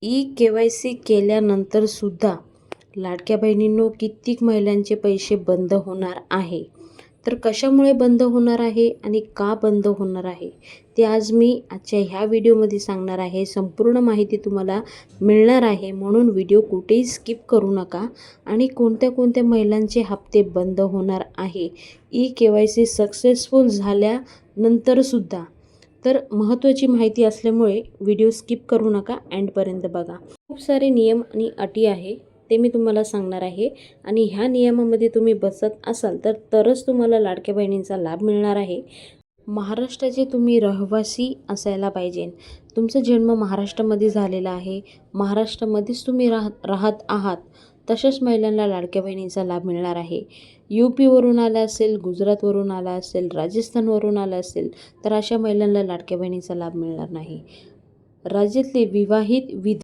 E-KYC केल्यानंतर सुद्धा लाडक्या बहिणींनो कित्येक महिलांचे पैसे बंद होणार आहे. तर कशामुळे बंद होणार आहे आणि का बंद होणार आहे ते आज मी आजच्या ह्या व्हिडिओमध्ये सांगणार आहे. संपूर्ण माहिती तुम्हाला मिळणार आहे, म्हणून व्हिडिओ कुठेही स्किप करू नका. आणि कोणत्या कोणत्या महिलांचे हप्ते बंद होणार आहे ई-के.वाय.सी सक्सेसफुल झाल्यानंतरसुद्धा, तर महत्त्वाची माहिती असल्यामुळे व्हिडिओ स्किप करू नका, एंडपर्यंत बघा. खूप सारे नियम आणि अटी आहे ते मी तुम्हाला सांगणार आहे आणि ह्या नियमामध्ये तुम्ही बसत असाल तरच तुम्हाला लाडक्या बहिणींचा लाभ मिळणार आहे. महाराष्ट्राचे तुम्ही रहिवासी असायला पाहिजे. तुमचा जन्म महाराष्ट्रामध्ये झालेला आहे, महाराष्ट्रामध्येच तुम्ही राहत आहात, तशाच महिलांना लाडक्या बहिणींचा लाभ मिळणार आहे. UP वरून आला असेल, गुजरातवरून आला असेल, राजस्थानवरून आला असेल तर अशा महिलांना लाडक्या बहिणींचा लाभ मिळणार नाही. राज्यातले विवाहित